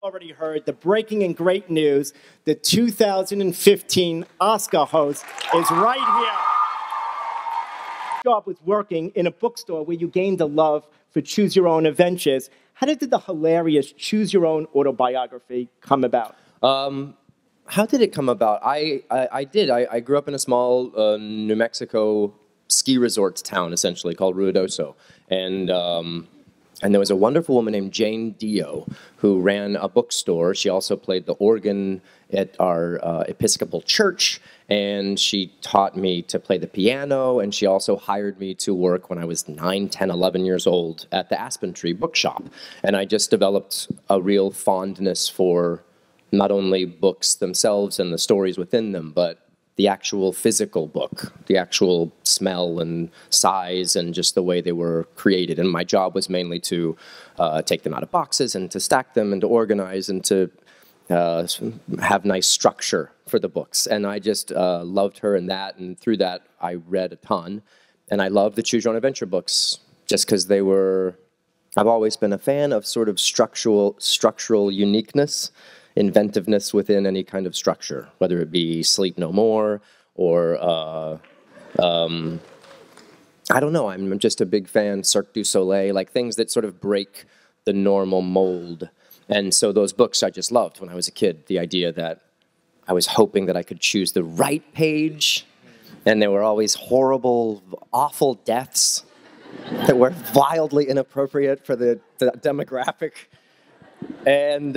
Already heard the breaking and great news. The 2015 Oscar host is right here. Job was working in a bookstore where you gained a love for Choose Your Own Adventures. How did the hilarious Choose Your Own autobiography come about? How did it come about? I grew up in a small New Mexico ski resort town, essentially, called Ruidoso. And there was a wonderful woman named Jane Dio who ran a bookstore. She also played the organ at our Episcopal church, and she taught me to play the piano, and she also hired me to work when I was 9, 10, 11 years old at the Aspen Tree Bookshop. And I just developed a real fondness for not only books themselves and the stories within them, but the actual physical book, the actual smell and size and just the way they were created. And my job was mainly to take them out of boxes and to stack them and to organize and to have nice structure for the books. And I just loved her in that, and through that I read a ton. And I loved the Choose Your Own Adventure books just because they were, I've always been a fan of sort of structural uniqueness, inventiveness within any kind of structure, whether it be Sleep No More or, I don't know, I'm just a big fan, Cirque du Soleil, like things that sort of break the normal mold. And so those books I just loved when I was a kid, the idea that I was hoping that I could choose the right page, and there were always horrible, awful deaths that were wildly inappropriate for the demographic. And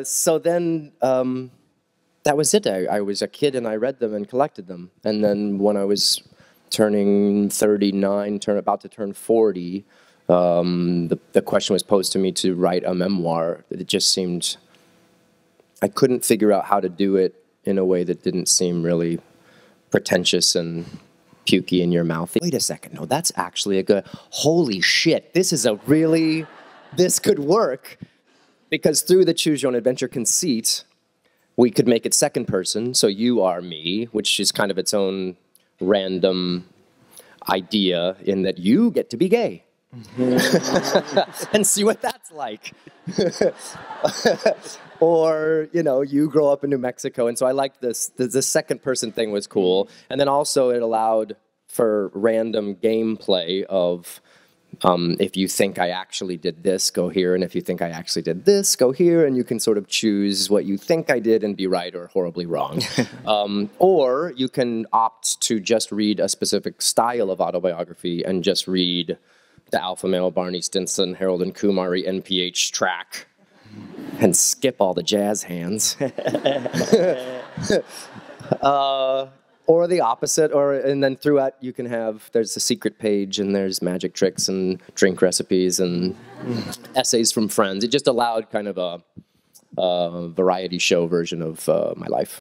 so then that was it. I was a kid and I read them and collected them. And then when I was turning 39, about to turn 40, the question was posed to me to write a memoir. It just seemed, I couldn't figure out how to do it in a way that didn't seem really pretentious and pukey in your mouth. Wait a second, no, that's actually a good, holy shit, this could work. Because through the Choose Your Own Adventure conceit, we could make it second person, so you are me, which is kind of its own random idea in that you get to be gay. And see what that's like. Or, you know, you grow up in New Mexico, and so I liked this. The second person thing was cool. And then also it allowed for random gameplay of, if you think I actually did this, go here, and if you think I actually did this, go here, and you can sort of choose what you think I did and be right or horribly wrong. Or you can opt to just read a specific style of autobiography and just read the alpha male Barney Stinson, Harold and Kumari NPH track and skip all the jazz hands. Or the opposite, and then throughout you can have, there's a secret page and there's magic tricks and drink recipes and essays from friends. It just allowed kind of a variety show version of my life.